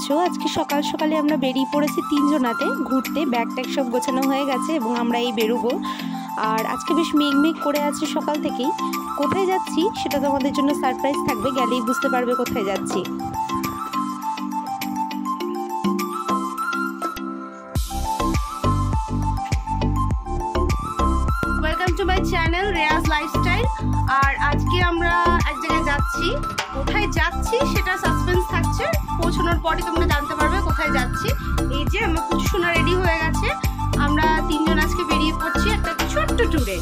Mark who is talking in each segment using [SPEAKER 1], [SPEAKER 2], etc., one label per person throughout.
[SPEAKER 1] পাচ্ছো, আজকে সকাল সকালে আমরা বেরিয়ে পড়েছি তিনজনাতে ঘুরতে। ব্যাগ ট্যাগ সব গোছানো হয়ে গেছে এবং আমরা এই বেরোবো। আর আজকে বেশ মেঘ মেঘ করে আছে সকাল থেকেই। কোথায় যাচ্ছি সেটা তোমাদের জন্য সারপ্রাইজ থাকবে, গেলেই বুঝতে পারবে কোথায় যাচ্ছি। Welcome to my channel Reyaz lifestyle. আর আজকে আমরা এক জায়গায় যাচ্ছি, কোথায় যাচ্ছি সেটা সাসপেন্স থাকছে, পৌঁছানোর পরে তোমরা জানতে পারবে কোথায় যাচ্ছি। এই যে আমার পুচুসোনা রেডি হয়ে গেছে, আমরা তিনজন আজকে বেরিয়ে পড়ছি একটা ছোট্ট ট্যুরে।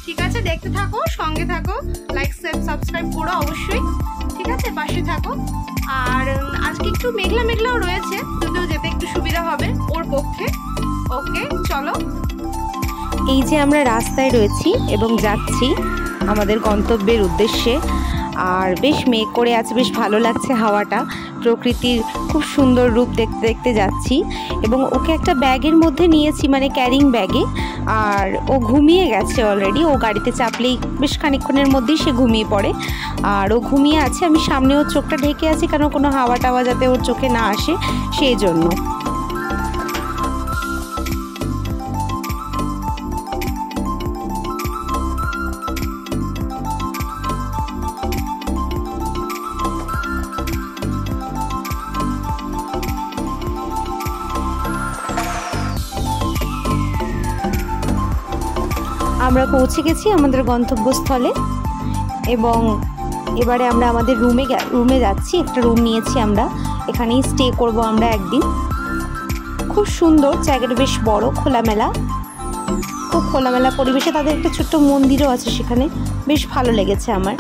[SPEAKER 1] ঠিক আছে, দেখতে থাকো, সঙ্গে থাকো, লাইক সাবস্ক্রাইব করো অবশ্যই, ঠিক আছে, পাশে থাকো। আর আজকে একটু মেঘলা মেঘলাও রয়েছে, যদিও যেতে একটু সুবিধা হবে ওর পক্ষে। ওকে চলো। এই যে আমরা রাস্তায় রয়েছি এবং যাচ্ছি আমাদের গন্তব্যের উদ্দেশ্যে। আর বেশ মেঘ করে আছে, বেশ ভালো লাগছে হাওয়াটা, প্রকৃতির খুব সুন্দর রূপ দেখতে দেখতে যাচ্ছি। এবং ওকে একটা ব্যাগের মধ্যে নিয়েছি, মানে ক্যারিং ব্যাগে। আর ও ঘুমিয়ে গেছে অলরেডি, ও গাড়িতে চাপলেই বেশ খানিকক্ষণের মধ্যেই সে ঘুমিয়ে পড়ে। আর ও ঘুমিয়ে আছে, আমি সামনে ওর চোখটা ঢেকে আছি, কারণ কোনো হাওয়া টাওয়া যাতে ওর চোখে না আসে সেই জন্য। আমরা পৌঁছে গেছি আমাদের গন্তব্যস্থলে এবং এবারে আমরা আমাদের রুমে যাচ্ছি। একটা রুম নিয়েছি আমরা, এখানেই স্টে করব আমরা একদিন। খুব সুন্দর জায়গাটা, বেশ বড়, খোলামেলা, খুব খোলামেলা পরিবেশে। তাদের একটা ছোট্ট মন্দিরও আছে সেখানে, বেশ ভালো লেগেছে আমার।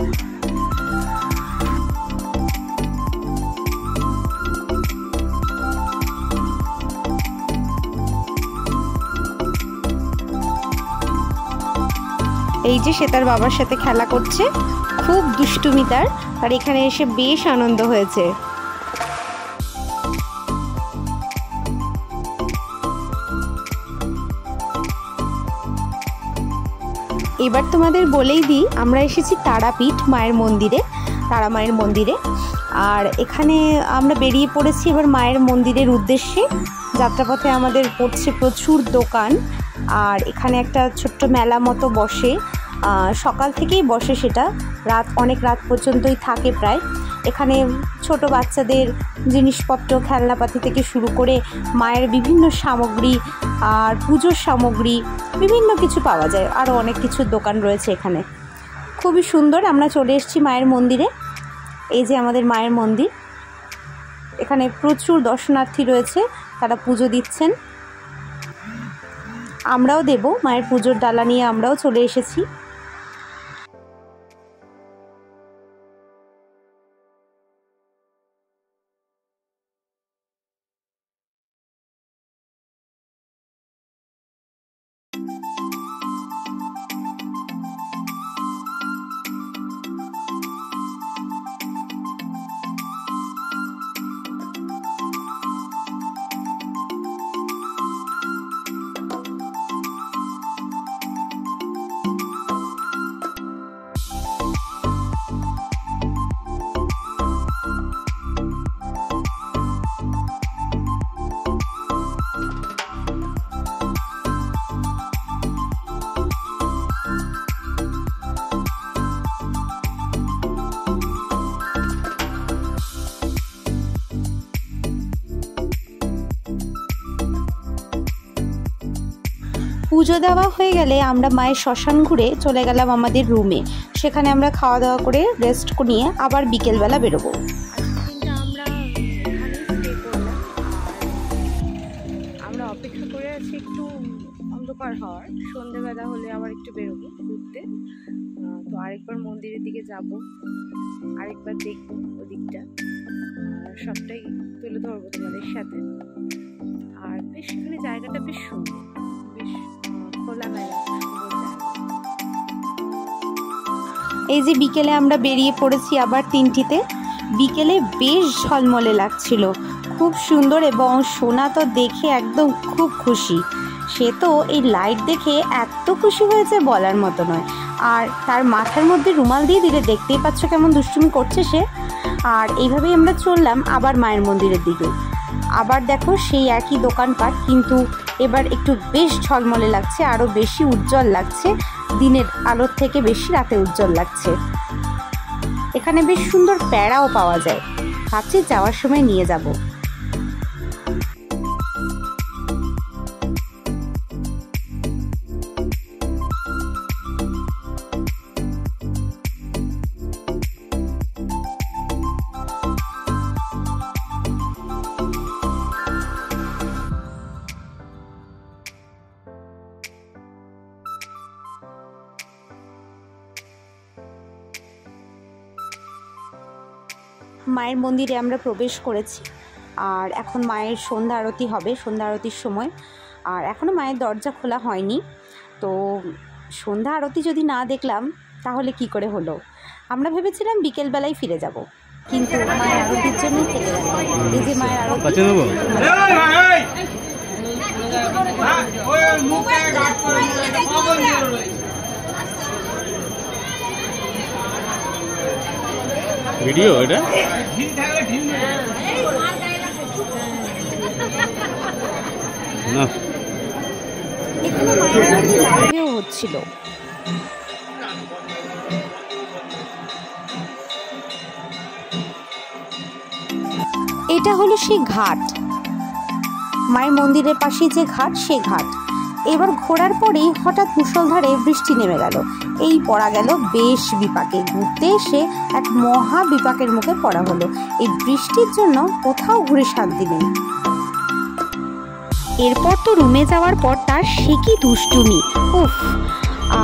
[SPEAKER 1] এই যে সে তার বাবার সাথে খেলা করছে, খুব দুষ্টুমি তার। আর এখানে এসে বেশ আনন্দ হয়েছে। এবার তোমাদের বলেই দিই, আমরা এসেছি তারাপীঠ মায়ের মন্দিরে, তারা মায়ের মন্দিরে। আর এখানে আমরা বেরিয়ে পড়েছি এবার মায়ের মন্দিরের উদ্দেশ্যে। যাত্রাপথে আমাদের পড়ছে প্রচুর দোকান। আর এখানে একটা ছোট্ট মেলা মতো বসে, সকাল থেকেই বসে, সেটা অনেক রাত পর্যন্তই থাকে প্রায়। এখানে ছোট বাচ্চাদের জিনিসপত্র, খেলনাপাতি থেকে শুরু করে মায়ের বিভিন্ন সামগ্রী আর পুজোর সামগ্রী বিভিন্ন কিছু পাওয়া যায়। আরও অনেক কিছুর দোকান রয়েছে এখানে, খুবই সুন্দর। আমরা চলে এসেছি মায়ের মন্দিরে। এই যে আমাদের মায়ের মন্দির, এখানে প্রচুর দর্শনার্থী রয়েছে, তারা পুজো দিচ্ছেন। আমরাও দেব, মায়ের পুজোর ডালা নিয়ে আমরাও চলে এসেছি। পুজো দেওয়া হয়ে গেলে আমরা মায়ের শ্মশান ঘুরে চলে গেলাম আমাদের রুমে। সেখানে আমরা খাওয়া দাওয়া করে রেস্ট নিয়ে আবার বিকেলবেলা বেরোবো। আমরা অপেক্ষা করে আছি একটু অন্ধকার হওয়ার, সন্ধ্যেবেলা হলে আবার একটু বেরোবো ঘুরতে। তো আরেকবার মন্দিরের দিকে যাব, আরেকবার দেখবো ওদিকটা, সবটাই তুলে ধরবো তোমাদের সাথে। আর বেশ এখানে জায়গাটা বেশ সুন্দর, বেশ খোলামেলা। এই যে বিকেলে আমরা বেরিয়ে পড়েছি আবার 3টিতে। বিকেলে বেশ ঝলমলে লাগছিল, খুব সুন্দর। এবং সোনা তো দেখে একদম খুব খুশি, সে তো এই লাইট দেখে এত খুশি হয়েছে বলার মতো নয়। আর তার মাথার মধ্যে রুমাল দিয়ে দিলে দেখতেই পাচ্ছ কেমন দুষ্টুমি করছে সে। আর এইভাবেই আমরা চললাম আবার মায়ের মন্দিরের দিকে।
[SPEAKER 2] আবার দেখো সেই একই দোকানপাট, কিন্তু এবার একটু বেশ ঝলমলে লাগছে, আরও বেশি উজ্জ্বল লাগছে, দিনের আলোর থেকে বেশি রাতে উজ্জ্বল লাগছে। এখানে বেশ সুন্দর প্যাড়াও পাওয়া যায়, ভাবছি যাওয়ার সময় নিয়ে যাব। মায়ের মন্দিরে আমরা প্রবেশ করেছি, আর এখন মায়ের সন্ধ্যা আরতি হবে, সন্ধ্যা আরতির সময়। আর এখনও মায়ের দরজা খোলা হয়নি, তো সন্ধ্যা আরতি যদি না দেখলাম তাহলে কি করে হলো। আমরা ভেবেছিলাম বিকেলবেলায় ফিরে যাব, কিন্তু মায়ের আরতির জন্যই থেকে গেল। এই যে মায়ের আরতি।
[SPEAKER 3] ভিডিও এটা না,
[SPEAKER 2] এখানে মায়ের আরতি লাইভেও হচ্ছিল। এটা হলো সেই ঘাট, মায়ের মন্দিরের পাশে যে ঘাট, সে ঘাট। এবার ঘোরার পরেই হঠাৎ মুষলধারে বৃষ্টি নেমে গেল, এই পড়া গেল বেশ বিপাকে। ঘুরতে এসে এক মহা বিপাকের মুখে পড়া হলো। এই বৃষ্টির জন্য কোথাও ঘুরে শান্তি নেই। এরপর তো রুমে যাওয়ার পর তার সে কি দুষ্টুমি, উফ।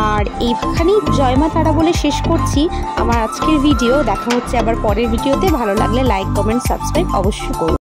[SPEAKER 2] আর এইখানেই জয় মা তারা বলে শেষ করছি আমার আজকের ভিডিও। দেখা হচ্ছে আবার পরের ভিডিওতে। ভালো লাগলে লাইক, কমেন্ট, সাবস্ক্রাইব অবশ্যই করুন।